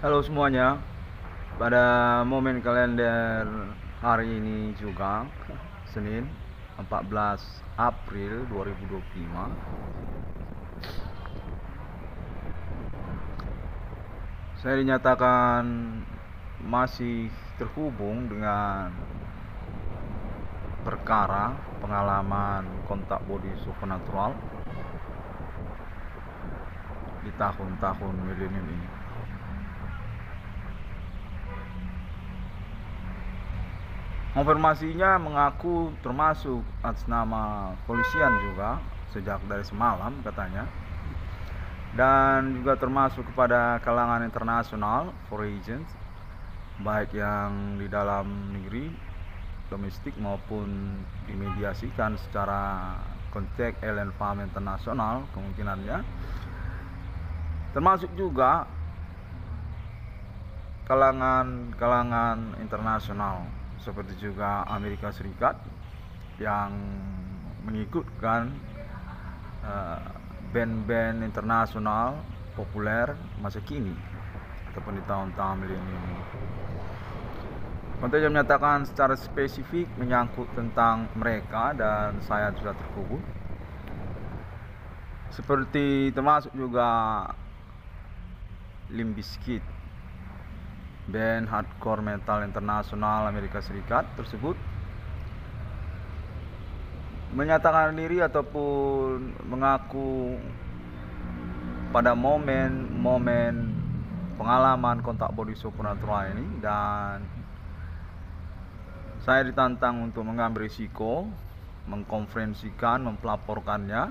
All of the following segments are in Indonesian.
Halo semuanya, pada momen kalender hari ini juga, Senin 14 April 2025, saya dinyatakan masih terhubung dengan perkara pengalaman kontak body supernatural di tahun-tahun milenium ini. Konfirmasinya mengaku termasuk atas nama polisian juga sejak dari semalam katanya, dan juga termasuk kepada kalangan internasional for agents, baik yang di dalam negeri domestik maupun dimediasikan secara kontak alien farm internasional kemungkinannya, termasuk juga kalangan internasional seperti juga Amerika Serikat yang mengikutkan band-band internasional populer masa kini ataupun di tahun-tahun milenium ini. Konten yang menyatakan secara spesifik menyangkut tentang mereka dan saya sudah terhubung, seperti termasuk juga Limp Bizkit, band hardcore metal internasional Amerika Serikat tersebut menyatakan diri ataupun mengaku pada momen pengalaman kontak body supernatural ini, dan saya ditantang untuk mengambil risiko mengkonferensikan, mempelaporkannya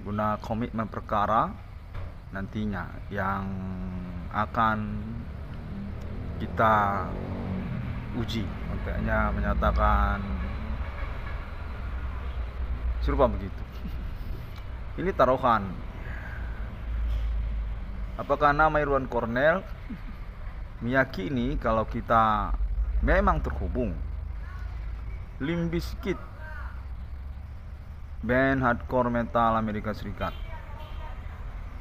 guna komitmen perkara nantinya yang akan kita uji. Kontaknya menyatakan serupa begitu. Ini taruhan. Apakah nama Irwan Cornell meyakini kalau kita memang terhubung? Limp Bizkit, band hardcore metal Amerika Serikat,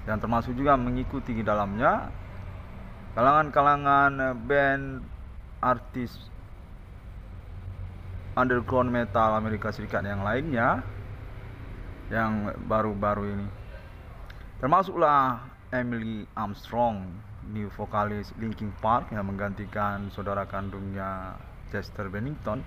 dan termasuk juga mengikuti di dalamnya kalangan band artis underground metal Amerika Serikat yang lainnya yang baru-baru ini, termasuklah Emily Armstrong, new vokalis Linkin Park yang menggantikan saudara kandungnya Chester Bennington.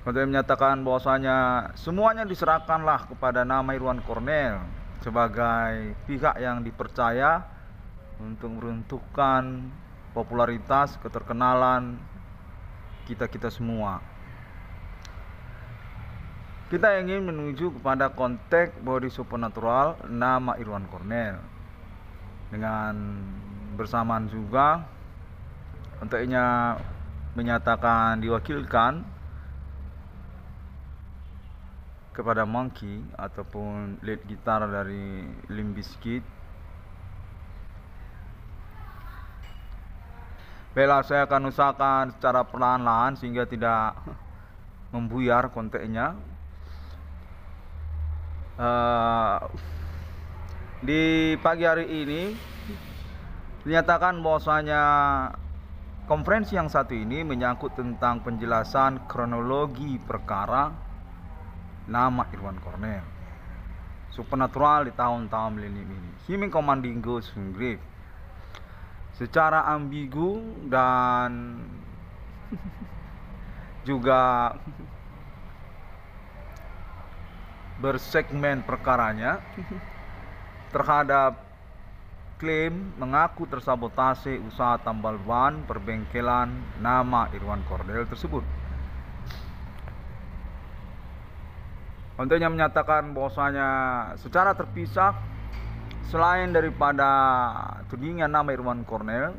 Konten menyatakan bahwasanya semuanya diserahkanlah kepada nama Irwan Cornell sebagai pihak yang dipercaya untuk meruntuhkan popularitas, keterkenalan kita semua. Kita ingin menuju kepada konteks body supernatural nama Irwan Cornell, dengan bersamaan juga konteksnya menyatakan diwakilkan kepada Monkey ataupun lead gitar dari Limp Bizkit. Baiklah, saya akan usahakan secara perlahan-lahan sehingga tidak membuyar konteksnya. Di pagi hari ini dinyatakan bahwasanya konferensi yang satu ini menyangkut tentang penjelasan kronologi perkara nama Irwan Cornell supernatural di tahun-tahun milenium ini. Him commanding ghost from grave secara ambigu dan juga bersegmen perkaranya terhadap klaim mengaku tersabotase usaha tambal ban perbengkelan nama Irwan Cornell tersebut. Kontennya menyatakan bahwasanya secara terpisah, selain daripada tudingan nama Irwan Cornell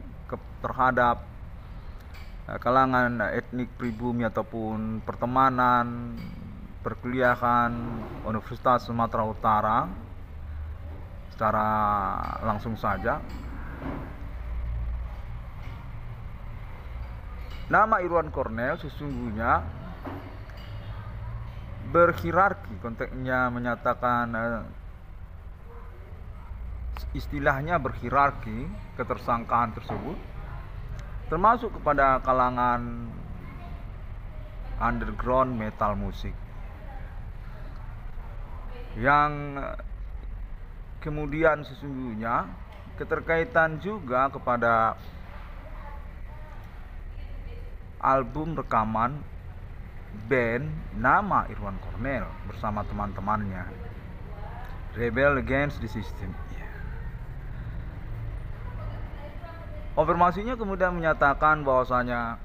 terhadap kalangan etnik pribumi ataupun pertemanan perkuliahan Universitas Sumatera Utara secara langsung saja, nama Irwan Cornell sesungguhnya berhierarki. Konteksnya menyatakan istilahnya berhierarki ketersangkaan tersebut, termasuk kepada kalangan underground metal musik, yang kemudian sesungguhnya keterkaitan juga kepada album rekaman band nama Irwan Cornell bersama teman-temannya, Rebel Against the System. Konfirmasinya kemudian menyatakan bahwasanya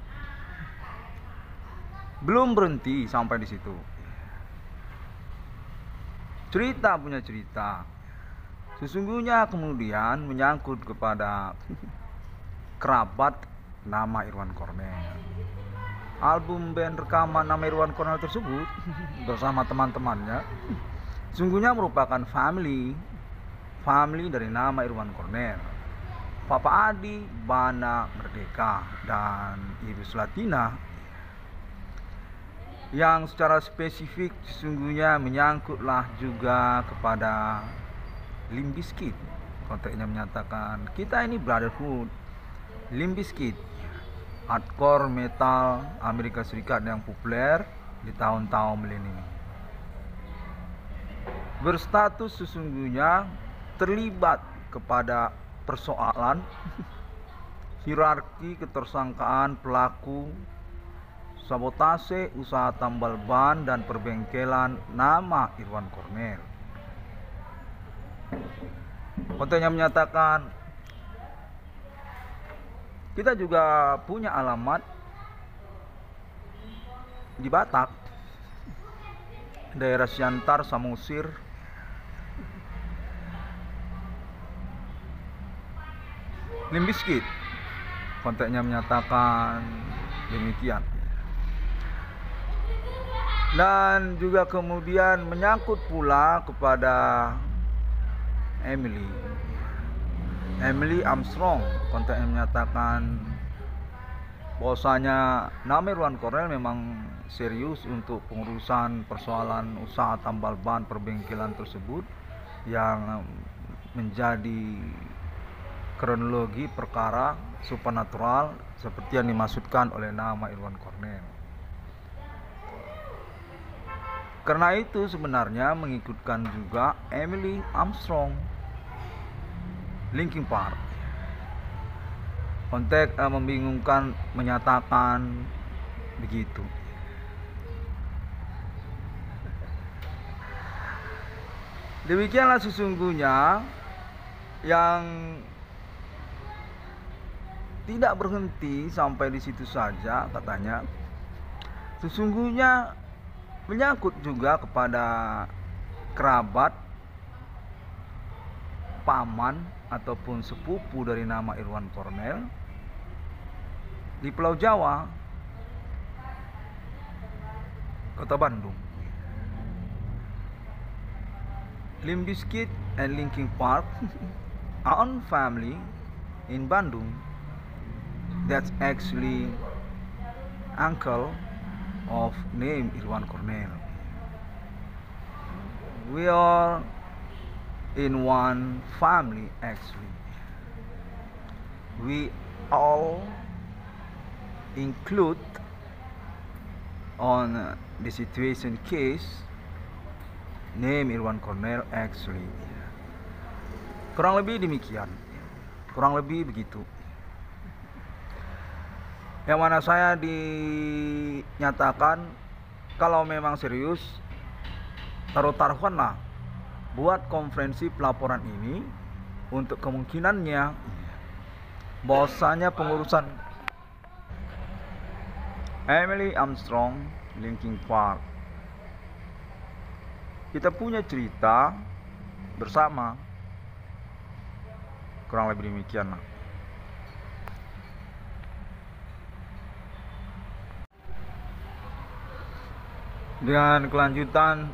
belum berhenti sampai di situ. Cerita punya cerita. Sesungguhnya kemudian menyangkut kepada kerabat nama Irwan Cornell. Album band rekaman nama Irwan Cornell tersebut bersama teman-temannya sesungguhnya merupakan family dari nama Irwan Cornell. Papa Adi, Bana Merdeka, dan Ibu Slatina, yang secara spesifik sesungguhnya menyangkutlah juga kepada Limp Bizkit. Konteksnya menyatakan kita ini brotherhood. Limp Bizkit, hardcore metal Amerika Serikat yang populer di tahun-tahun milenium, berstatus sesungguhnya terlibat kepada persoalan hierarki ketersangkaan pelaku sabotase usaha tambal ban dan perbengkelan nama Irwan Cornell. Kontennya menyatakan kita juga punya alamat di Batak, daerah Siantar, Samosir. Limp Bizkit, kontennya menyatakan demikian. Dan juga kemudian menyangkut pula kepada Emily Armstrong, kontennya menyatakan bahwasanya nama Irwan Cornell memang serius untuk pengurusan persoalan usaha tambal ban perbengkelan tersebut, yang menjadi kronologi perkara supernatural seperti yang dimaksudkan oleh nama Irwan Cornell. Karena itu sebenarnya mengikutkan juga Emily Armstrong, Linkin Park. Konteks membingungkan menyatakan begitu. Demikianlah sesungguhnya yang tidak berhenti sampai di situ saja katanya. Sesungguhnya menyangkut juga kepada kerabat, paman ataupun sepupu dari nama Irwan Cornell di Pulau Jawa, Kota Bandung. Limp Bizkit and Linkin Park own family in Bandung. That's actually uncle of name Irwan Cornell. We are in one family actually. We all include on the situation case name Irwan Cornell actually. Kurang lebih demikian. Kurang lebih begitu. Yang mana saya dinyatakan kalau memang serius taruh-taruhanlah buat konferensi pelaporan ini untuk kemungkinannya bahwasanya pengurusan Emily Armstrong, Linkin Park, kita punya cerita bersama. Kurang lebih demikian lah. Dengan kelanjutan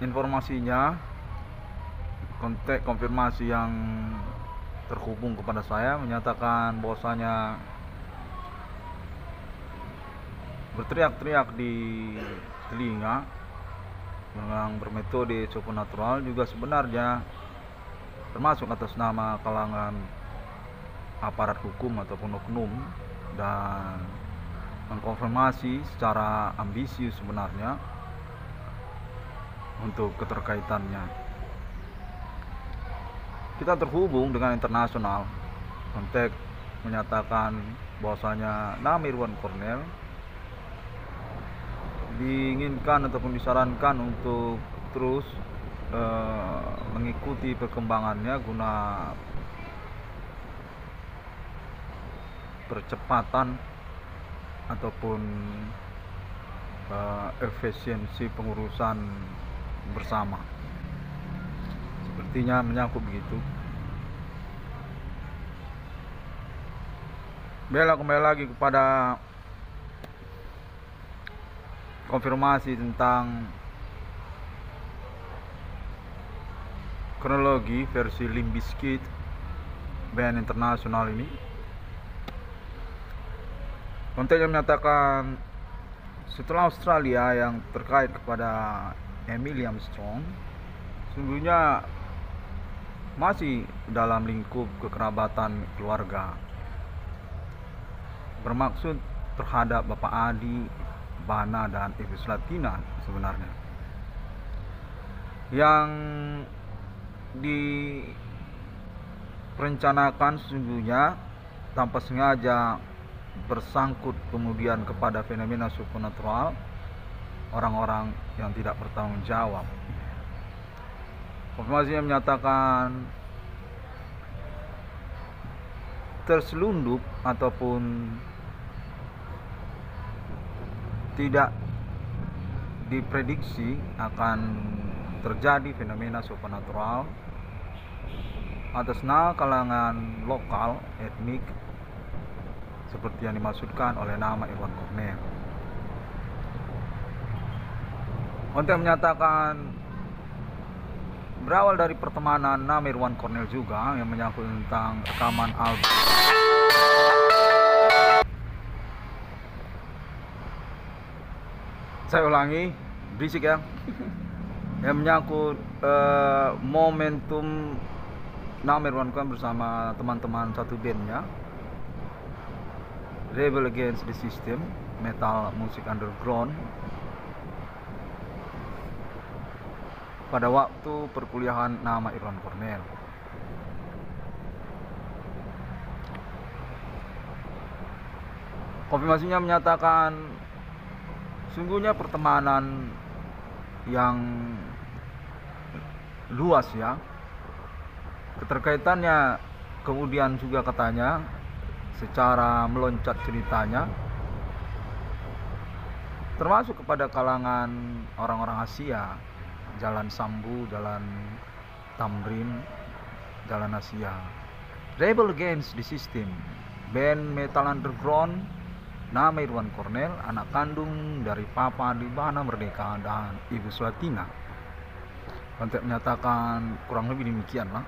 informasinya, konteks konfirmasi yang terhubung kepada saya menyatakan bahwasanya berteriak-teriak di telinga dengan bermetode supernatural juga sebenarnya termasuk atas nama kalangan aparat hukum ataupun oknum, dan mengkonfirmasi secara ambisius sebenarnya untuk keterkaitannya. Kita terhubung dengan internasional, kontak menyatakan bahwasanya nama Irwan Cornell diinginkan ataupun disarankan untuk terus mengikuti perkembangannya guna percepatan ataupun efisiensi pengurusan bersama. Sepertinya menyangkut begitu. Bella kembali lagi kepada konfirmasi tentang kronologi versi Limp Bizkit, band internasional ini. Kontennya menyatakan setelah Australia yang terkait kepada Emily Armstrong, sesungguhnya masih dalam lingkup kekerabatan keluarga, bermaksud terhadap Bapak Adi, Bana, dan Ibu Slatina sebenarnya, yang direncanakan sesungguhnya tanpa sengaja bersangkut kemudian kepada fenomena supernatural orang-orang yang tidak bertanggung jawab. Konfirmasinya menyatakan terselundup ataupun tidak diprediksi akan terjadi fenomena supernatural atas nama kalangan lokal etnik seperti yang dimaksudkan oleh nama Irwan Cornell. Konten menyatakan berawal dari pertemanan nama Irwan Cornell juga yang menyangkut tentang rekaman album. Saya ulangi, berisik ya. Yang menyangkut momentum nama Irwan Cornell bersama teman-teman satu bandnya, Rebel Against the System, metal musik underground, pada waktu perkuliahan nama Irwan Cornell. Konfirmasinya menyatakan sungguhnya pertemanan yang luas ya. Keterkaitannya kemudian juga katanya secara meloncat ceritanya termasuk kepada kalangan orang-orang Asia, Jalan Sambu, Jalan Tamrin, Jalan Asia. Rebel Against the System, band metal underground, nama Irwan Cornell, anak kandung dari Papa Adi, Bana, Merdeka, dan Ibu Slatina. Kontek menyatakan kurang lebih demikian lah.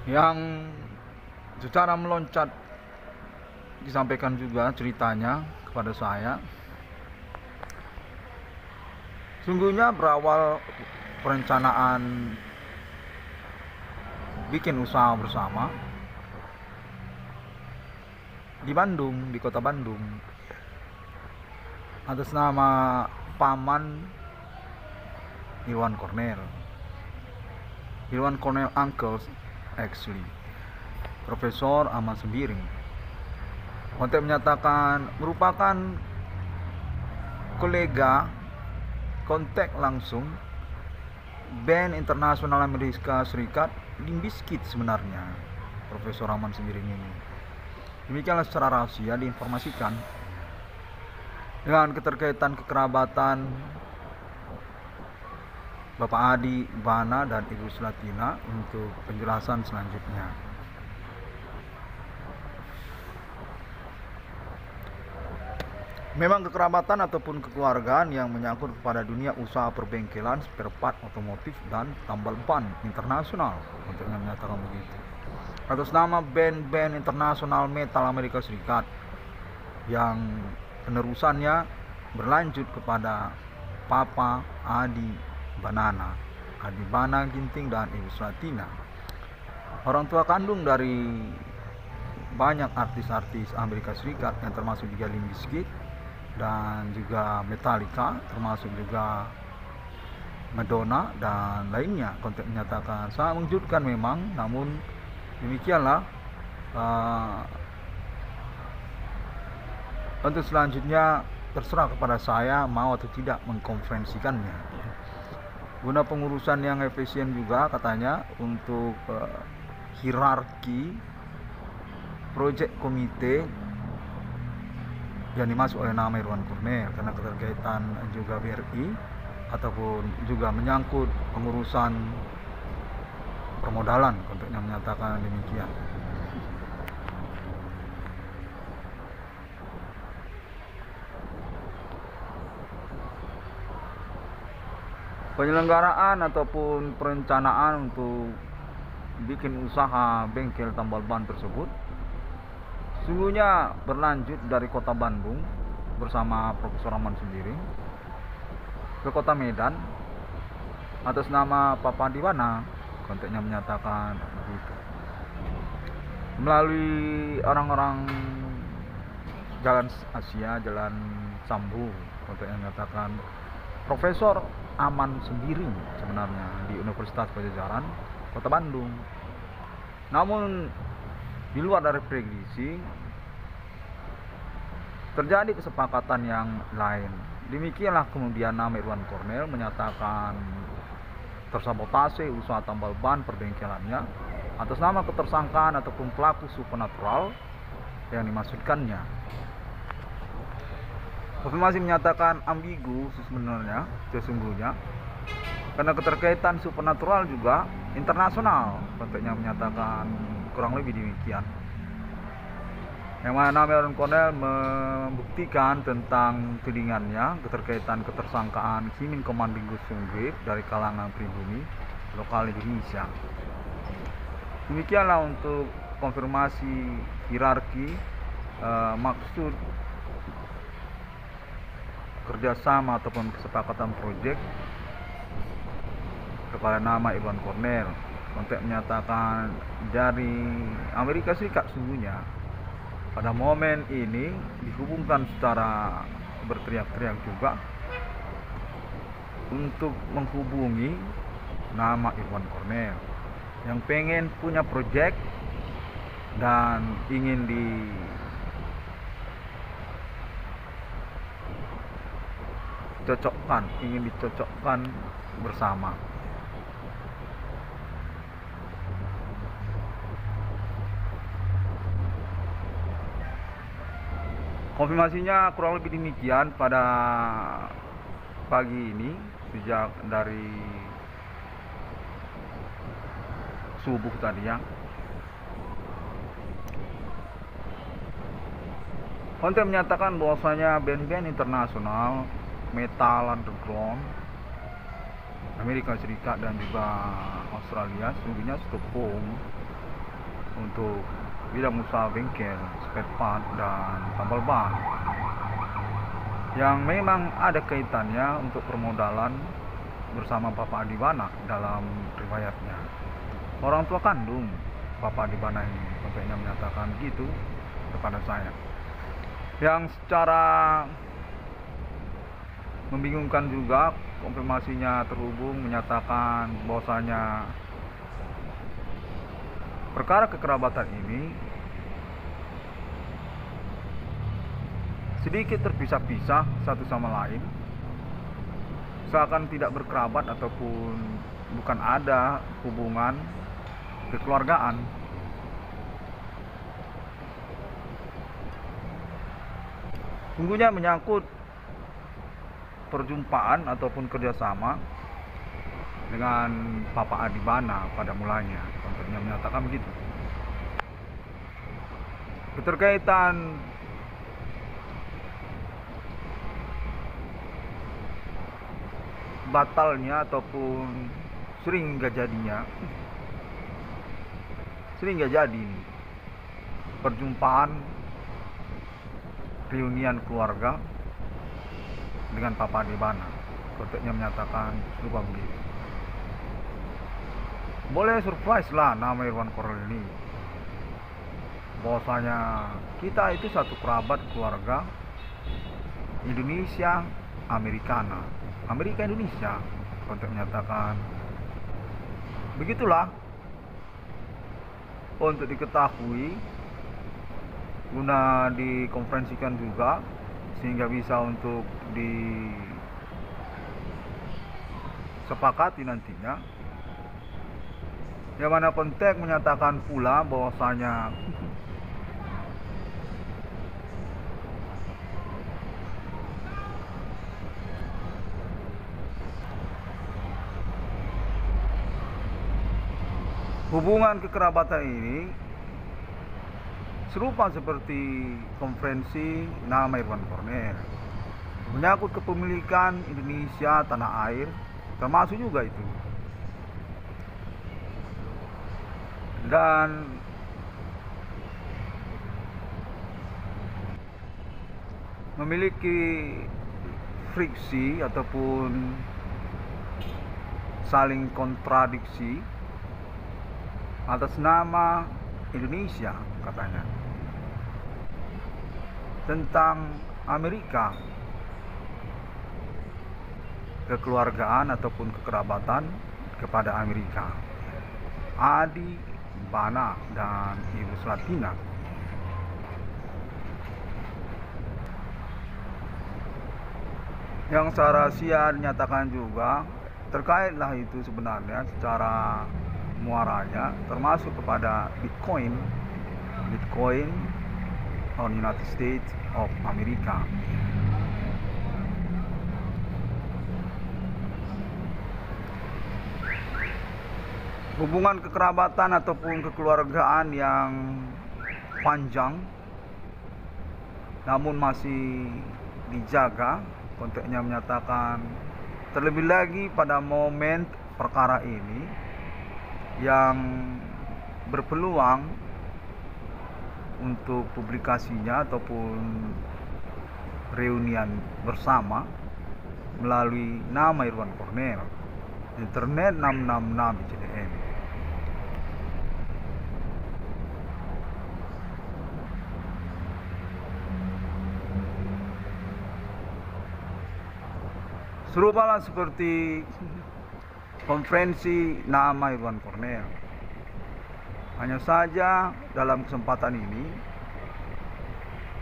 Yang secara meloncat disampaikan juga ceritanya kepada saya. Sungguhnya berawal perencanaan bikin usaha bersama di Bandung, di kota Bandung, atas nama paman Irwan Cornell, Irwan Cornell Uncles actually, Profesor Ahmad Sembiring. Kontek menyatakan merupakan kolega kontak langsung band internasional Amerika Serikat Limp Bizkit sebenarnya, Profesor Ahmad Sembiring ini. Demikianlah secara rahasia diinformasikan dengan keterkaitan kekerabatan Bapak Adi, Bana, dan Ibu Slatina untuk penjelasan selanjutnya. Memang kekerabatan ataupun kekeluargaan yang menyangkut kepada dunia usaha perbengkelan, spare part otomotif, dan tambal ban internasional, untuk menyatakan begitu. Atas nama band-band internasional metal Amerika Serikat yang penerusannya berlanjut kepada Papa Adi, Banana, Adibana Ginting dan Ibu Slatina. Orang tua kandung dari banyak artis-artis Amerika Serikat yang termasuk juga Limp Bizkit dan juga Metallica, termasuk juga Madonna dan lainnya. Kontak menyatakan sangat mengejutkan memang, namun demikianlah. Untuk selanjutnya terserah kepada saya mau atau tidak mengkonferensikannya. Guna pengurusan yang efisien juga katanya untuk hierarki proyek komite yang dimasuk oleh nama Irwan Cornel karena keterkaitan juga BRI ataupun juga menyangkut pengurusan permodalan, konteknya menyatakan demikian. Penyelenggaraan ataupun perencanaan untuk bikin usaha bengkel tambal ban tersebut sungguhnya berlanjut dari kota Bandung bersama Profesor Rahman sendiri ke kota Medan atas nama Papa Adibana, konteknya menyatakan begitu. Melalui orang-orang Jalan Asia, Jalan Sambu, konteknya menyatakan Profesor Aman sendiri sebenarnya di Universitas Pajajaran Kota Bandung. Namun di luar dari prediksi terjadi kesepakatan yang lain. Demikianlah kemudian nama Irwan Cornel menyatakan tersabotase usaha tambal ban perbengkelannya atas nama ketersangkaan ataupun pelaku supernatural yang dimaksudkannya. Konfirmasi menyatakan ambigu sebenarnya sesungguhnya karena keterkaitan supernatural juga internasional, konteksnya menyatakan kurang lebih demikian. Yang mana Irwan Cornel membuktikan tentang tudingannya keterkaitan ketersangkaan Kimin Komandinggus Sunggip dari kalangan pribumi lokal Indonesia. Demikianlah untuk konfirmasi hierarki maksud kerjasama ataupun kesepakatan proyek kepada nama Irwan Cornel. Konteks menyatakan dari Amerika Serikat sungguhnya pada momen ini dihubungkan secara berteriak-teriak juga untuk menghubungi nama Irwan Cornel yang pengen punya proyek dan ingin dicocokkan bersama. Konfirmasinya kurang lebih demikian pada pagi ini sejak dari subuh tadi ya. Konten menyatakan bahwasanya band-band internasional metal underground Amerika Serikat dan juga Australia sungguhnya stop untuk bidang usaha bengkel, spare part dan tambal ban yang memang ada kaitannya untuk permodalan bersama Papa Adibana dalam riwayatnya. Orang tua kandung Papa Adibana ini kontennya menyatakan gitu kepada saya, yang secara membingungkan juga konfirmasinya terhubung menyatakan bahwasanya perkara kekerabatan ini sedikit terpisah-pisah satu sama lain, seakan tidak berkerabat ataupun bukan ada hubungan kekeluargaan. Sungguhnya menyangkut perjumpaan ataupun kerjasama dengan Papa Adibana pada mulanya, kontennya menyatakan begitu. Keterkaitan batalnya ataupun sering gak jadi perjumpaan reunian keluarga dengan Papa Adibana, konteknya menyatakan lupa begitu. boleh surprise lah nama Irwan Cornel ini, bahwasanya kita itu satu kerabat keluarga Indonesia Americana, Amerika Indonesia, untuk menyatakan begitulah, untuk diketahui guna dikonferensikan juga sehingga bisa untuk disepakati nantinya. Yang mana Pentek menyatakan pula bahwasanya hubungan kekerabatan ini serupa seperti konferensi nama Irwan Cornel, menyangkut kepemilikan Indonesia tanah air, termasuk juga itu. Dan memiliki friksi ataupun saling kontradiksi atas nama Indonesia, katanya, tentang Amerika, kekeluargaan ataupun kekerabatan kepada Amerika, Adi, Bana, dan Ibu Slatina. Yang secara rahasia dinyatakan juga terkaitlah itu sebenarnya secara muaranya, termasuk kepada Bitcoin on United States of America. Hubungan kekerabatan ataupun kekeluargaan yang panjang namun masih dijaga, konteksnya menyatakan terlebih lagi pada momen perkara ini yang berpeluang untuk publikasinya ataupun reunian bersama melalui nama Irwan Cornel, Internet 666 ICDM. Serupalah seperti konferensi nama Irwan Cornel. Hanya saja dalam kesempatan ini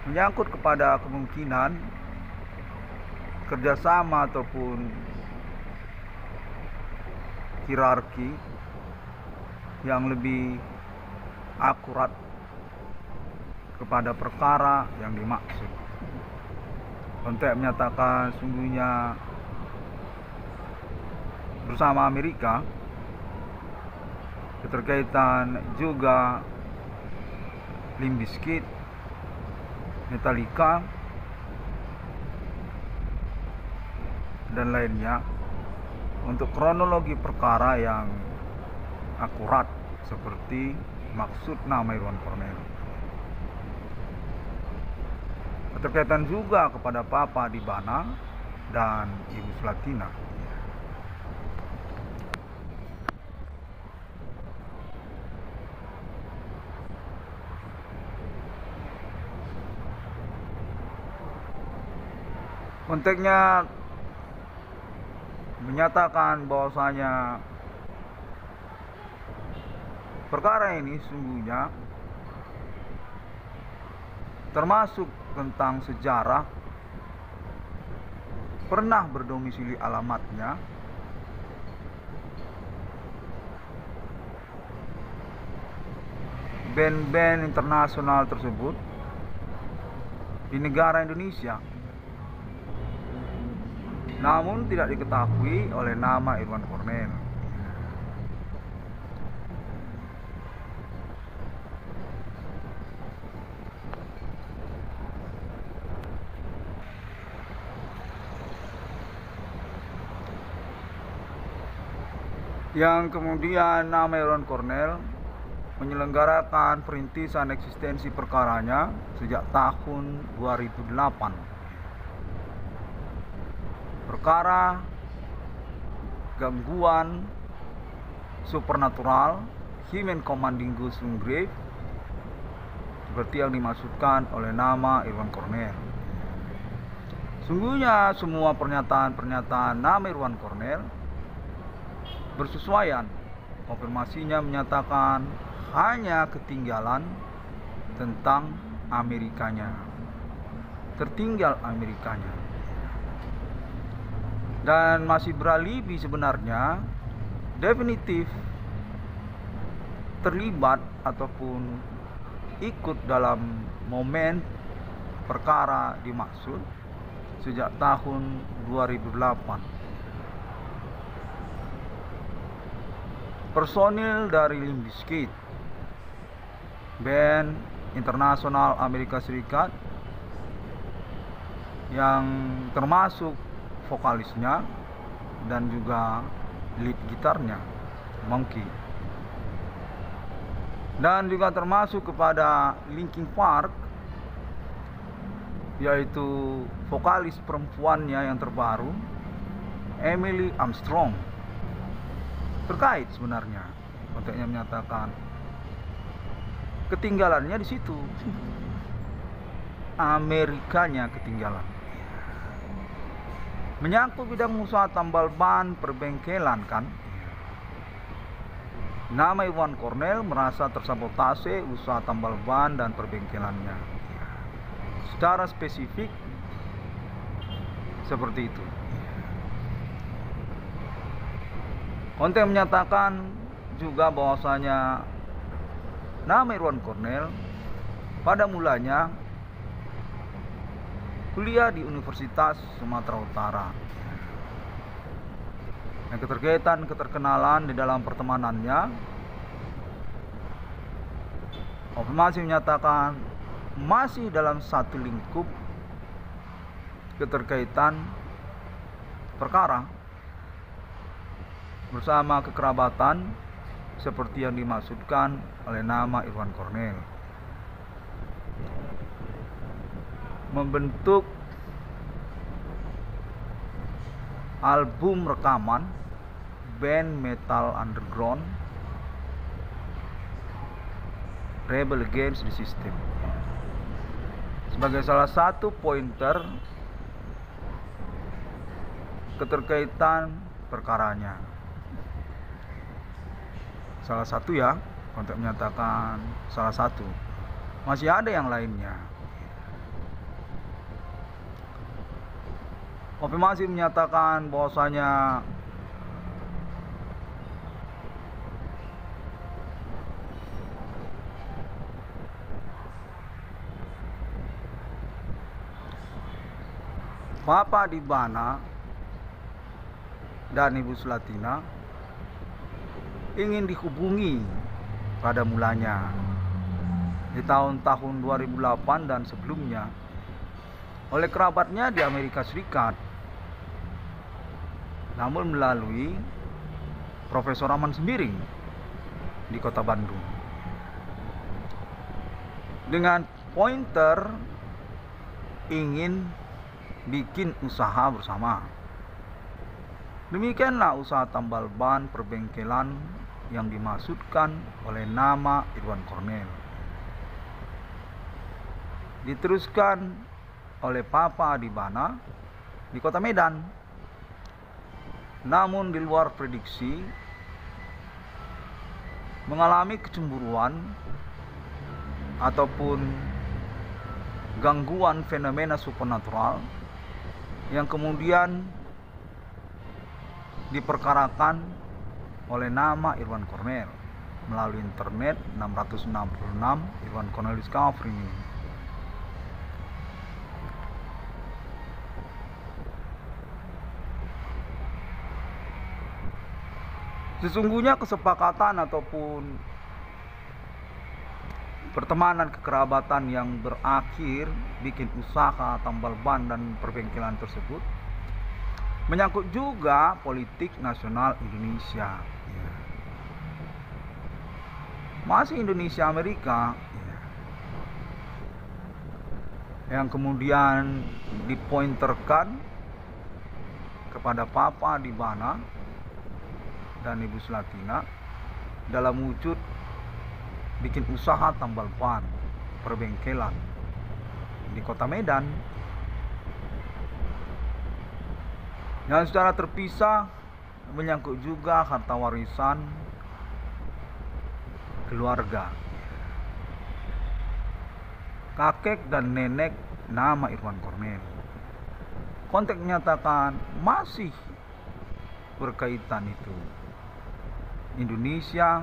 menyangkut kepada kemungkinan kerjasama ataupun hierarki yang lebih akurat kepada perkara yang dimaksud. Konteks menyatakan sungguhnya bersama Amerika, keterkaitan juga Limp Bizkit, Metallica, dan lainnya, untuk kronologi perkara yang akurat seperti maksud nama Irwan Cornel. Keterkaitan juga kepada Papa di Bana dan Ibu Slatina. Konteksnya menyatakan bahwasanya perkara ini sungguhnya termasuk tentang sejarah, pernah berdomisili alamatnya band-band internasional tersebut di negara Indonesia, namun tidak diketahui oleh nama Irwan Cornel. Yang kemudian nama Irwan Cornel menyelenggarakan perintisan eksistensi perkaranya sejak tahun 2008. Perkara gangguan supernatural human commanding Ghost from Grave, seperti yang dimaksudkan oleh nama Irwan Cornell. Sungguhnya semua pernyataan nama Irwan Cornell bersesuaian. Konfirmasinya menyatakan hanya ketinggalan tentang Amerikanya, tertinggal Amerikanya, dan masih beralibi sebenarnya definitif terlibat ataupun ikut dalam momen perkara dimaksud sejak tahun 2008. Personil dari Limp Bizkit, band internasional Amerika Serikat, yang termasuk vokalisnya dan juga lead gitarnya Monkey, dan juga termasuk kepada Linkin Park, yaitu vokalis perempuannya yang terbaru, Emily Armstrong. Terkait sebenarnya, konteksnya menyatakan ketinggalannya di situ, Amerikanya ketinggalan. Menyangkut bidang usaha tambal ban perbengkelan kan, nama Irwan Cornell merasa tersabotase usaha tambal ban dan perbengkelannya. Secara spesifik seperti itu. Konten menyatakan juga bahwasanya nama Irwan Cornell pada mulanya kuliah di Universitas Sumatera Utara. Yang keterkenalan di dalam pertemanannya, konfirmasi menyatakan masih dalam satu lingkup keterkaitan perkara bersama kekerabatan seperti yang dimaksudkan oleh nama Irwan Cornell, membentuk album rekaman band metal underground Rebel Against the System sebagai salah satu pointer keterkaitan perkaranya. Salah satu ya, konteks menyatakan salah satu. Masih ada yang lainnya. Konfirmasi menyatakan bahwasanya Papa Dibana dan Ibu Slatina ingin dihubungi pada mulanya di tahun-tahun 2008 dan sebelumnya oleh kerabatnya di Amerika Serikat, namun melalui Profesor Aman Sembiring di Kota Bandung dengan pointer ingin bikin usaha bersama. Demikianlah usaha tambal ban perbengkelan yang dimaksudkan oleh nama Irwan Cornell. Diteruskan oleh Papa Adibana di Kota Medan. Namun di luar prediksi, mengalami kecemburuan ataupun gangguan fenomena supernatural yang kemudian diperkarakan oleh nama Irwan Cornell melalui internet 666 Irwan Cornell Discovery. Sesungguhnya kesepakatan ataupun pertemanan kekerabatan yang berakhir bikin usaha tambal ban dan perbengkelan tersebut menyangkut juga politik nasional Indonesia. Masih Indonesia Amerika yang kemudian dipointerkan kepada Papa Adibana dan Ibu Slatina dalam wujud bikin usaha tambal ban perbengkelan di kota Medan yang secara terpisah menyangkut juga harta warisan keluarga kakek dan nenek nama Irwan Kornel. Konteks menyatakan masih berkaitan itu Indonesia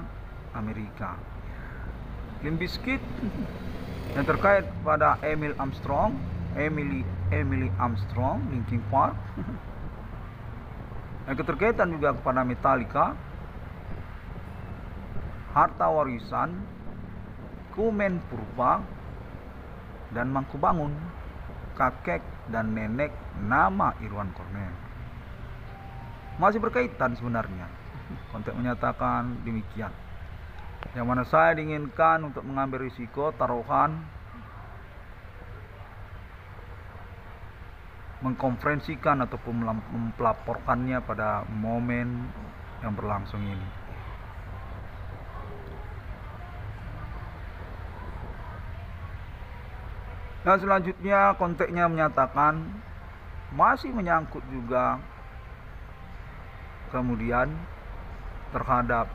Amerika. Limp Bizkit yang terkait pada Emily Armstrong Linkin Park. Yang keterkaitan juga kepada Metallica, harta warisan Kumen Purba dan Mangkubangun, kakek dan nenek nama Irwan Kornel. Masih berkaitan sebenarnya. Konteks menyatakan demikian. Yang mana saya diinginkan untuk mengambil risiko taruhan mengkonferensikan ataupun melaporkannya pada momen yang berlangsung ini. Dan selanjutnya konteksnya menyatakan masih menyangkut juga kemudian terhadap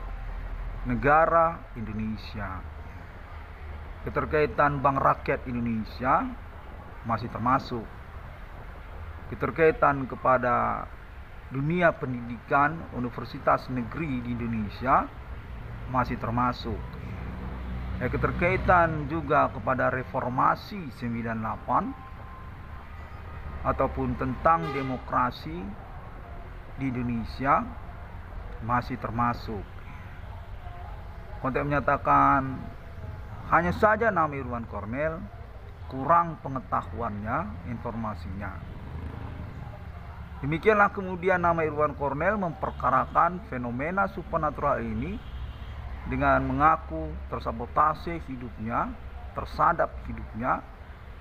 negara Indonesia. Keterkaitan Bank Rakyat Indonesia masih termasuk. Keterkaitan kepada dunia pendidikan universitas negeri di Indonesia masih termasuk. Keterkaitan juga kepada reformasi 98 ataupun tentang demokrasi di Indonesia masih termasuk. Konteks menyatakan hanya saja nama Irwan Kornel kurang pengetahuannya, informasinya. Demikianlah kemudian nama Irwan Kornel memperkarakan fenomena supernatural ini dengan mengaku tersabotase hidupnya, tersadap hidupnya,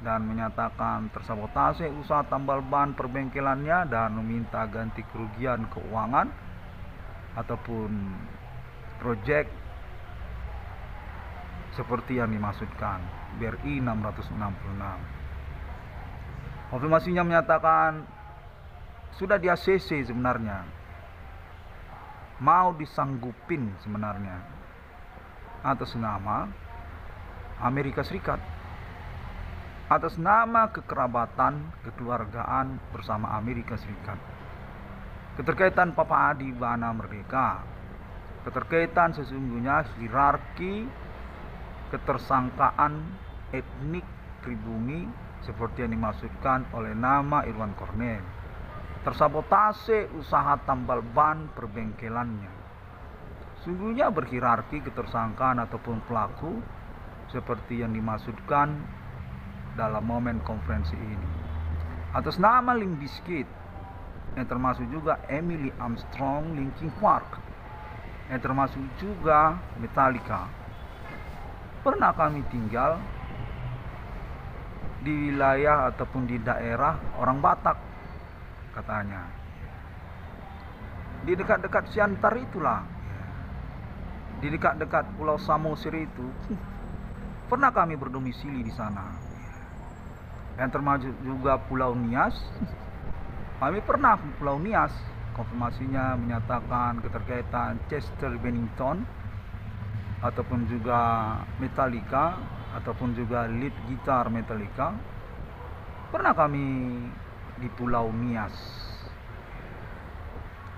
dan menyatakan tersabotase usaha tambal ban perbengkelannya dan meminta ganti kerugian keuangan ataupun proyek seperti yang dimaksudkan BRI 666. Konfirmasinya menyatakan sudah di ACC sebenarnya, mau disanggupin sebenarnya atas nama Amerika Serikat, atas nama kekerabatan kekeluargaan bersama Amerika Serikat. Keterkaitan Papa Adi Bana Merdeka, keterkaitan sesungguhnya hierarki ketersangkaan etnik pribumi seperti yang dimaksudkan oleh nama Irwan Kornel. Tersabotase usaha tambal ban perbengkelannya. Sungguhnya berhierarki ketersangkaan ataupun pelaku seperti yang dimaksudkan dalam momen konferensi ini. Atas nama Limp Bizkit yang termasuk juga Emily Armstrong Linkin Park yang termasuk juga Metallica. Pernah kami tinggal di wilayah ataupun di daerah orang Batak katanya. Di dekat-dekat Siantar itulah, di dekat-dekat Pulau Samosir itu, pernah kami berdomisili di sana. Yang termasuk juga Pulau Nias. Kami pernah di Pulau Nias. Konfirmasinya menyatakan keterkaitan Chester Bennington ataupun juga Metallica ataupun juga lead gitar Metallica. Pernah kami di Pulau Nias.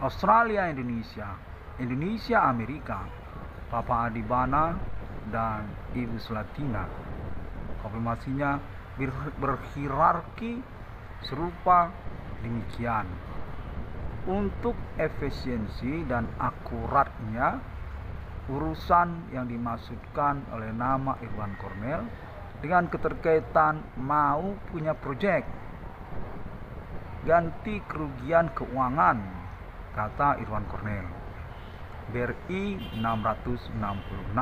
Australia, Indonesia, Amerika, Papa Adi Bana dan Ibu Selatina. Konfirmasinya berhierarki serupa demikian. Untuk efisiensi dan akuratnya urusan yang dimaksudkan oleh nama Irwan Kornel dengan keterkaitan mau punya proyek ganti kerugian keuangan, kata Irwan Kornel, BRI 666,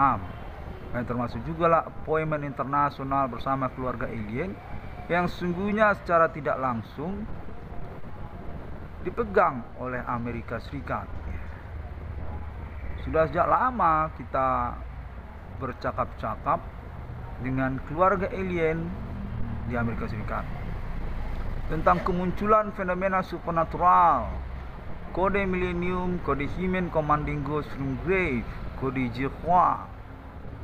yang termasuk juga lah appointment internasional bersama keluarga alien yang sungguhnya secara tidak langsung dipegang oleh Amerika Serikat. Sudah sejak lama kita bercakap-cakap dengan keluarga alien di Amerika Serikat tentang kemunculan fenomena supernatural, kode milenium, kode Human Commanding Ghost from Grave, kode Jehovah,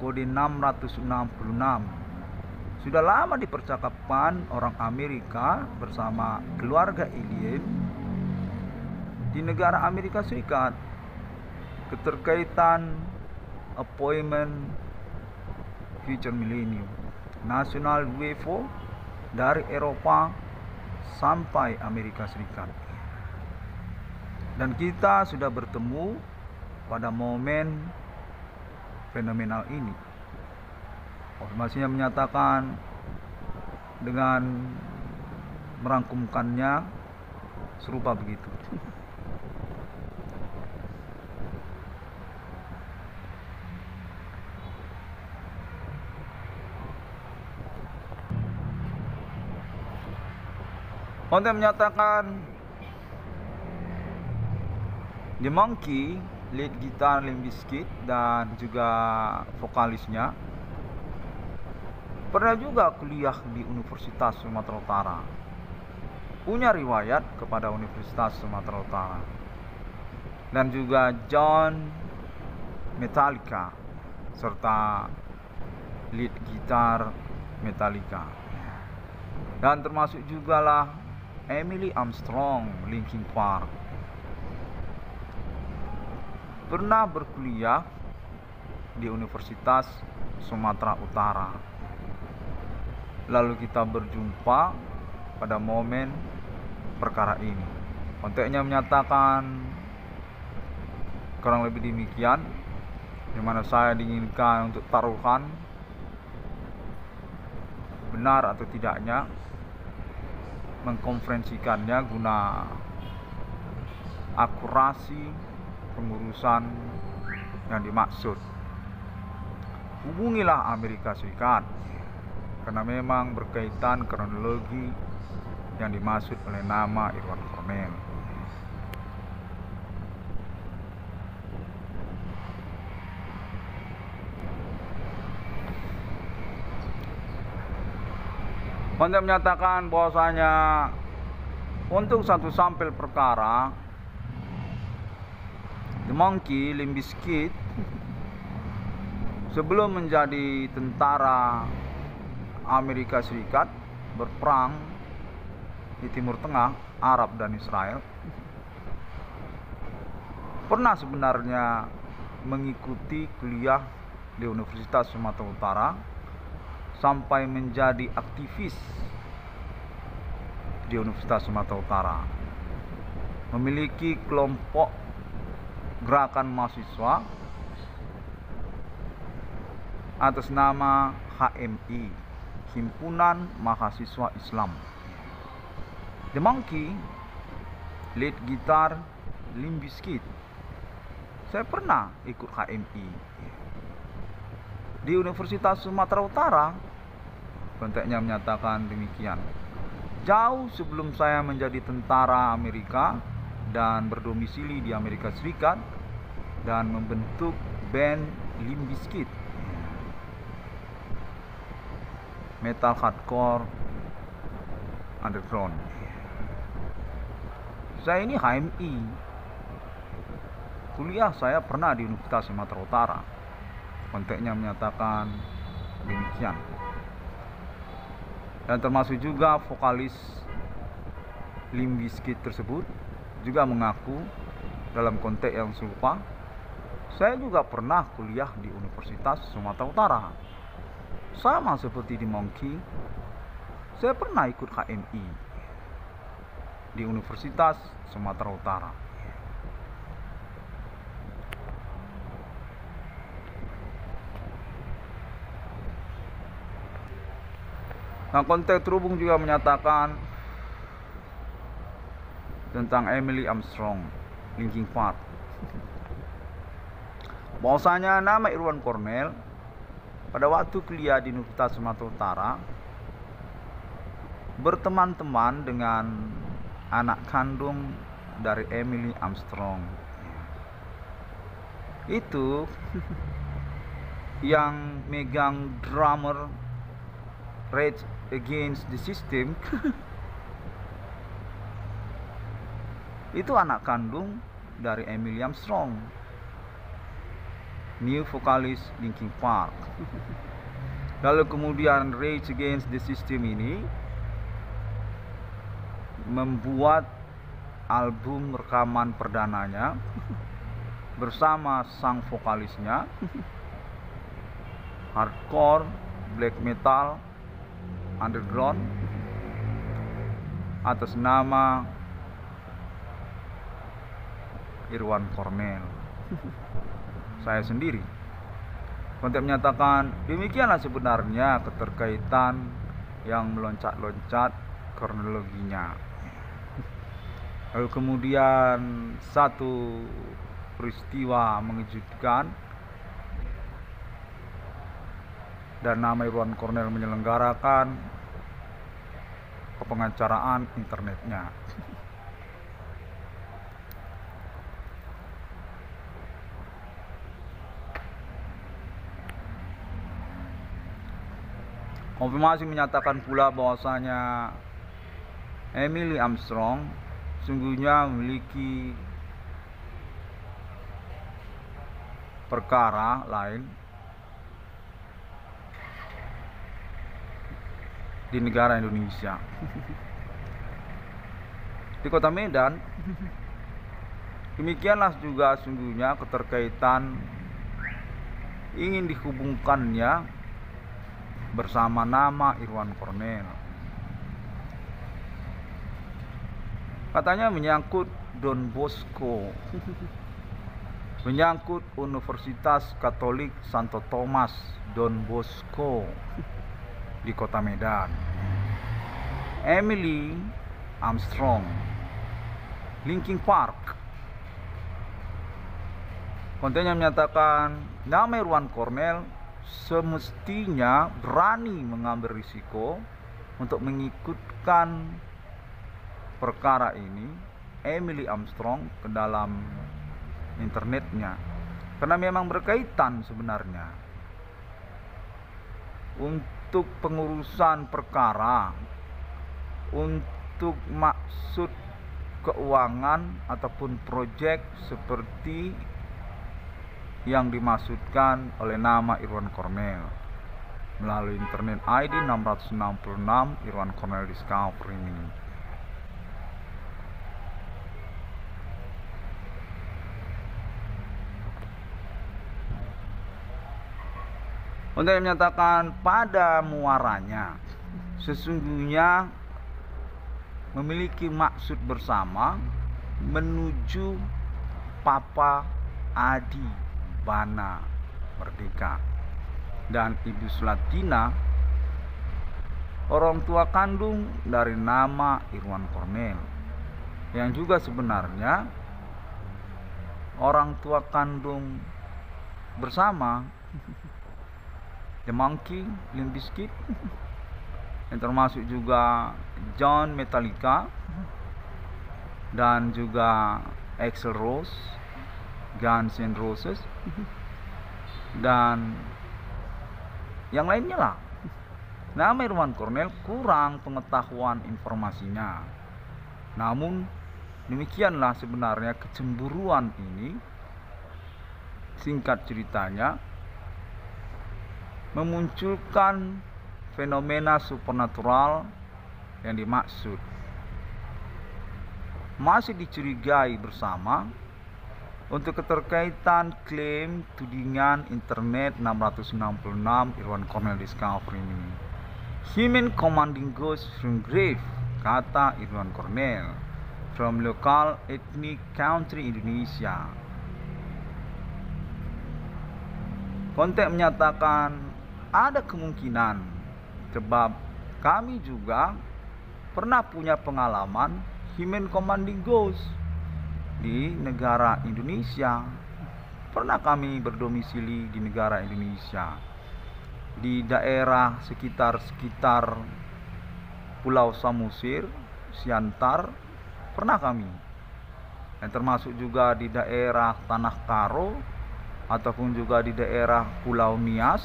kode 666. Sudah lama dipercakapkan orang Amerika bersama keluarga alien di negara Amerika Serikat keterkaitan appointment future millennium, nasional UFO dari Eropa sampai Amerika Serikat. Dan kita sudah bertemu pada momen fenomenal ini. Informasinya menyatakan dengan merangkumkannya serupa begitu. Konten menyatakan The Monkey, lead gitar Limp Bizkit dan juga vokalisnya pernah juga kuliah di Universitas Sumatera Utara. Punya riwayat kepada Universitas Sumatera Utara. Dan juga John Metallica serta lead gitar Metallica. Dan termasuk juga lah Emily Armstrong, Linkin Park. Pernah berkuliah di Universitas Sumatera Utara. Lalu kita berjumpa pada momen perkara ini. Konteksnya menyatakan kurang lebih demikian, di mana saya diinginkan untuk taruhan benar atau tidaknya, mengkonferensikannya guna akurasi pengurusan yang dimaksud. Hubungilah Amerika Serikat karena memang berkaitan kronologi yang dimaksud oleh nama Irwan Kornel. Konten menyatakan bahwasanya untuk satu sampel perkara The Monkey, Limp Bizkit sebelum menjadi tentara Amerika Serikat berperang di Timur Tengah, Arab dan Israel, pernah sebenarnya mengikuti kuliah di Universitas Sumatera Utara sampai menjadi aktivis di Universitas Sumatera Utara, memiliki kelompok gerakan mahasiswa atas nama HMI, Himpunan Mahasiswa Islam. The Monkey, lead gitar Limp Bizkit. Saya pernah ikut HMI di Universitas Sumatera Utara. Konteksnya menyatakan demikian. Jauh sebelum saya menjadi tentara Amerika dan berdomisili di Amerika Serikat dan membentuk band Limp Bizkit, metal hardcore underground. Saya ini HMI. Kuliah saya pernah di Universitas Sumatera Utara. Konteksnya menyatakan demikian. Dan termasuk juga vokalis Limp Bizkit tersebut juga mengaku dalam konteks yang serupa, saya juga pernah kuliah di Universitas Sumatera Utara. Sama seperti The Monkey, saya pernah ikut HMI di Universitas Sumatera Utara. Nah, konteks terhubung juga menyatakan tentang Emily Armstrong, Linkin Park. Bahwasanya nama Irwan Kornel pada waktu kuliah di Universitas Sumatera Utara berteman-teman dengan anak kandung dari Emily Armstrong. itu yang megang drummer Rage Against the System itu anak kandung dari Emily Armstrong, new vokalis Linkin Park. Lalu kemudian Rage Against the System ini membuat album rekaman perdananya bersama sang vokalisnya, hardcore, black metal, underground, atas nama Irwan Kornel. Saya sendiri. Konten menyatakan demikianlah sebenarnya keterkaitan yang meloncat-loncat kronologinya. Lalu kemudian satu peristiwa mengejutkan, dan nama Irwan Kornel menyelenggarakan kepengacaraan internetnya. Konfirmasi menyatakan pula bahwasanya Emily Armstrong sungguhnya memiliki perkara lain di negara Indonesia, di kota Medan. Demikianlah juga sungguhnya keterkaitan ingin dihubungkannya bersama nama Irwan Kornel. Katanya menyangkut Don Bosco, menyangkut Universitas Katolik Santo Thomas Don Bosco di kota Medan. Emily Armstrong, Linkin Park. Kontennya menyatakan nama Irwan Kornel semestinya berani mengambil risiko untuk mengikutkan perkara ini, Emily Armstrong, ke dalam internetnya, karena memang berkaitan sebenarnya. Untuk pengurusan perkara, untuk maksud keuangan ataupun proyek seperti yang dimaksudkan oleh nama Irwan Kornel melalui internet ID 666 Irwan Kornel Discovery ini. Untuk menyatakan pada muaranya sesungguhnya memiliki maksud bersama menuju Papa Adi Bana Merdeka dan Ibu Sulatina, orang tua kandung dari nama Irwan Kornel, yang juga sebenarnya orang tua kandung bersama The Monkey, Limp Bizkit, yang termasuk juga John Metallica dan juga Axl Rose, Guns N' Roses, dan yang lainnya lah. Nama Irwan Kornel kurang pengetahuan informasinya. Namun demikianlah sebenarnya kecemburuan ini, singkat ceritanya, memunculkan fenomena supernatural yang dimaksud. Masih dicurigai bersama untuk keterkaitan klaim tudingan internet 666 Irwan Kornel Discovery ini. Human commanding ghost from grave, kata Irwan Kornel, from local ethnic country Indonesia. Konten menyatakan ada kemungkinan, sebab kami juga pernah punya pengalaman human commanding ghost di negara Indonesia. Pernah kami berdomisili di negara Indonesia, di daerah sekitar Pulau Samosir, Siantar, pernah kami, dan termasuk juga di daerah Tanah Karo ataupun juga di daerah Pulau Nias,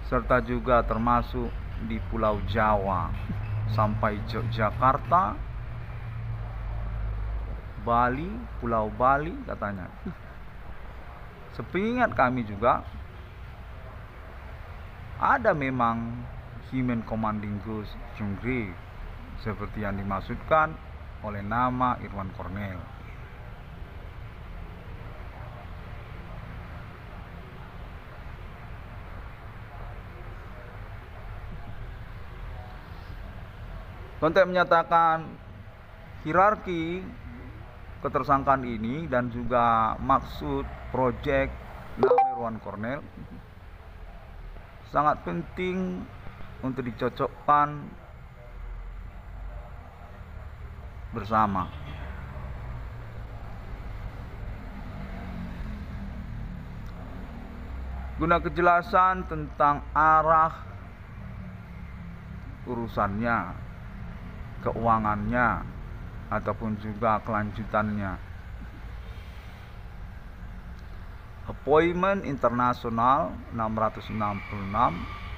serta juga termasuk di Pulau Jawa sampai Yogyakarta, Bali, Pulau Bali katanya. Sepingat kami juga ada memang Human Commanding Ghost Jungri seperti yang dimaksudkan oleh nama Irwan Cornell. Konteks menyatakan hierarki ketersangkaan ini dan juga maksud proyek nama Irwan Cornell sangat penting untuk dicocokkan bersama. Guna kejelasan tentang arah urusannya, keuangannya, ataupun juga kelanjutannya. Appointment Internasional 666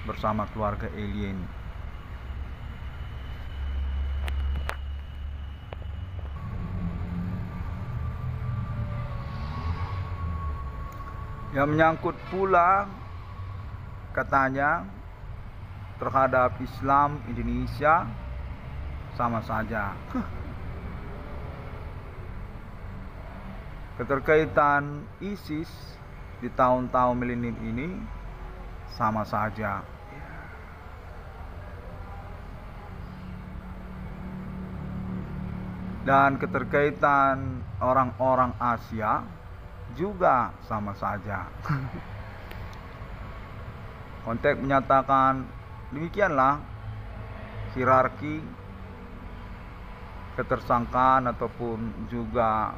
bersama keluarga alien. Yang menyangkut pula katanya terhadap Islam Indonesia sama saja. Keterkaitan ISIS di tahun-tahun milenium ini sama saja. Dan keterkaitan orang-orang Asia juga sama saja. Konteks menyatakan demikianlah hierarki ketersangkaan ataupun juga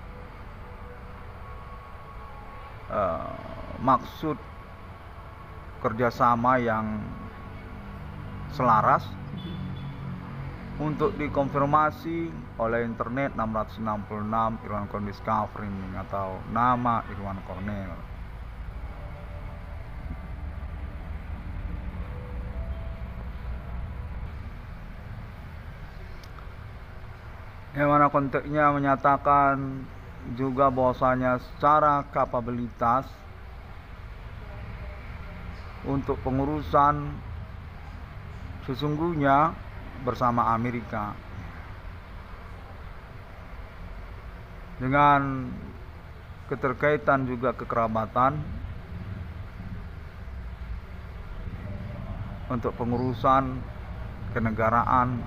maksud kerjasama yang selaras untuk dikonfirmasi oleh internet 666 Irwan Cornell Discovering atau nama Irwan Cornell. Yang mana konteksnya menyatakan juga bahwasanya secara kapabilitas untuk pengurusan sesungguhnya bersama Amerika dengan keterkaitan juga kekerabatan untuk pengurusan kenegaraan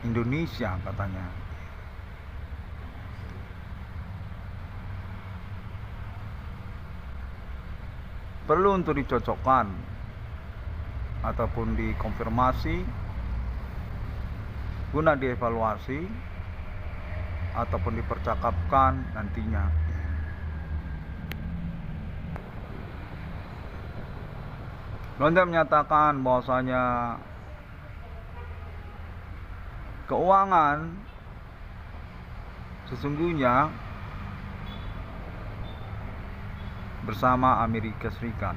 Indonesia katanya. Perlu untuk dicocokkan ataupun dikonfirmasi guna dievaluasi ataupun dipercakapkan nantinya. Lontar menyatakan bahwasanya keuangan sesungguhnya bersama Amerika Serikat.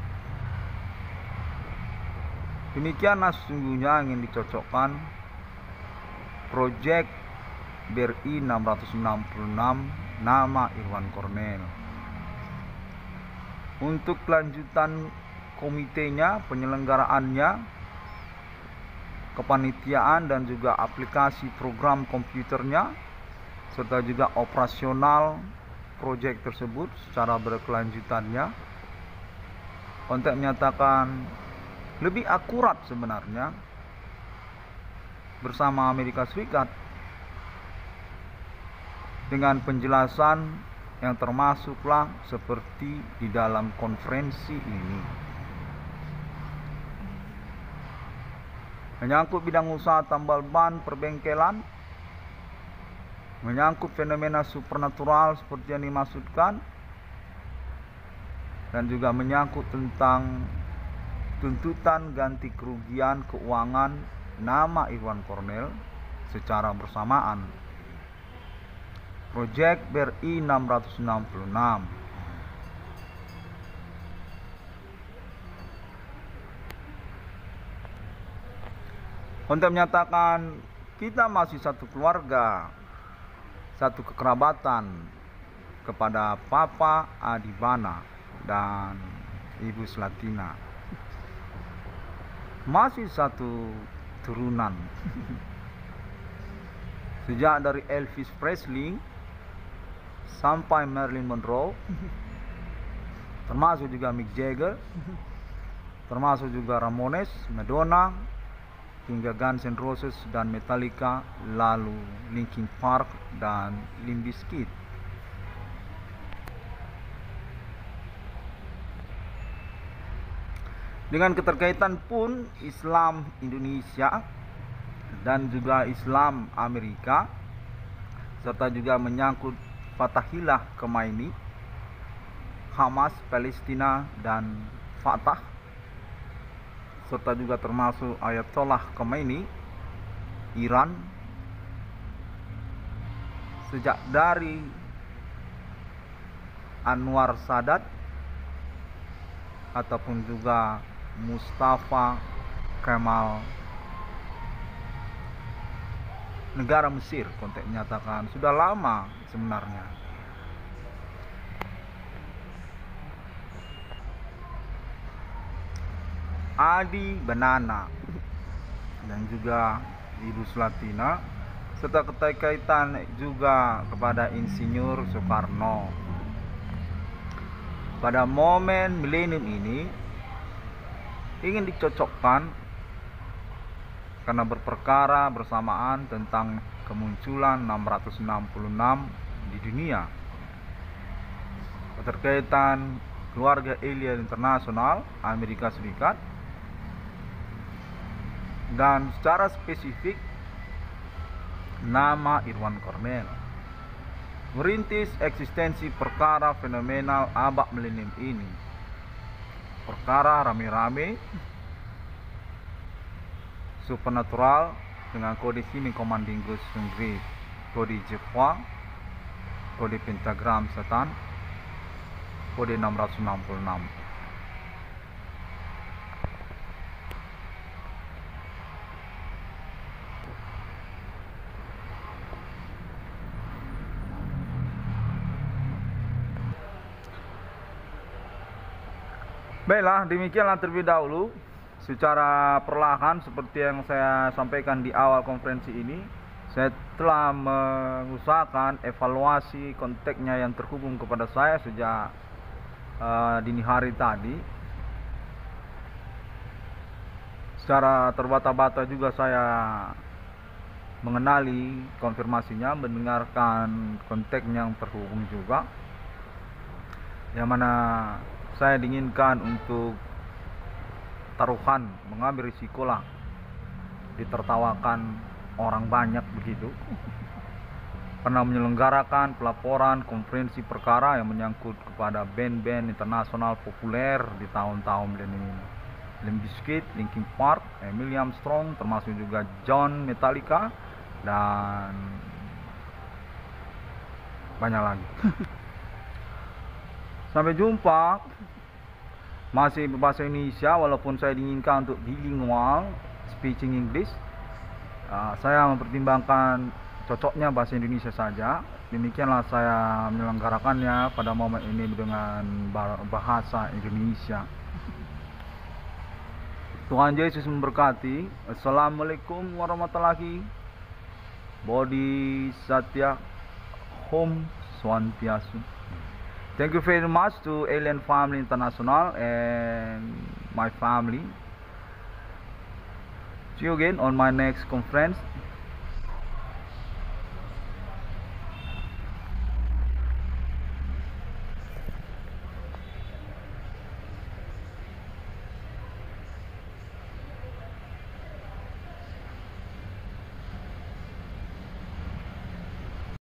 Demikianlah sesungguhnya ingin dicocokkan proyek BRI 666 nama Irwan Cornell. Untuk kelanjutan komitenya, penyelenggaraannya, kepanitiaan dan juga aplikasi program komputernya, serta juga operasional proyek tersebut secara berkelanjutannya. Konteks menyatakan lebih akurat sebenarnya bersama Amerika Serikat dengan penjelasan yang termasuklah seperti di dalam konferensi ini. Menyangkut bidang usaha tambal ban perbengkelan, menyangkut fenomena supernatural seperti yang dimaksudkan, dan juga menyangkut tentang tuntutan ganti kerugian keuangan nama Irwan Cornell secara bersamaan. Proyek BRI 666 untuk menyatakan kita masih satu keluarga, satu kekerabatan kepada Papa Adibana dan Ibu Slatina. Masih satu turunan. Sejak dari Elvis Presley sampai Marilyn Monroe, termasuk juga Mick Jagger, termasuk juga Ramones, Madonna, hingga Guns N' Roses dan Metallica, lalu Linkin Park dan Limp Bizkit. Dengan keterkaitan pun Islam Indonesia dan juga Islam Amerika, serta juga menyangkut Fatahillah Khomeini, Hamas Palestina dan Fatah, serta juga termasuk Ayatollah Khomeini Iran, sejak dari Anwar Sadat ataupun juga Mustafa Kemal, negara Mesir, konteks menyatakan sudah lama sebenarnya. Adi Banana dan juga Ibu Slatina, serta keterkaitan juga kepada Insinyur Soekarno. Pada momen milenium ini ingin dicocokkan karena berperkara bersamaan tentang kemunculan 666 di dunia, keterkaitan keluarga alien internasional Amerika Serikat, dan secara spesifik nama Irwan Kornel merintis eksistensi perkara fenomenal abad milenium ini. Perkara rame-rame supernatural dengan kode Simi Commanding Ghost Grade, kode Jepang, kode pentagram setan, kode 666. Baiklah, demikianlah terlebih dahulu secara perlahan seperti yang saya sampaikan di awal konferensi ini. Saya telah mengusahakan evaluasi konteksnya yang terhubung kepada saya sejak dini hari tadi. Secara terbata-bata juga saya mengenali konfirmasinya, mendengarkan konteks yang terhubung juga, yang mana saya diinginkan untuk taruhan, mengambil risiko lah, ditertawakan orang banyak begitu, pernah menyelenggarakan pelaporan konferensi perkara yang menyangkut kepada band-band internasional populer di tahun-tahun milenium. Limp Bizkit, Linkin Park, Emily Armstrong, termasuk juga John, Metallica, dan banyak lagi. Sampai jumpa. Masih berbahasa Indonesia, walaupun saya diinginkan untuk bilingual, speaking English. Saya mempertimbangkan cocoknya bahasa Indonesia saja. Demikianlah saya menyelenggarakannya pada momen ini dengan bahasa Indonesia. Tuhan Yesus memberkati. Assalamualaikum warahmatullahi Bodhisatya Om Swantiastu. Thank you very much to Alien Family International and my family. See you again on my next conference.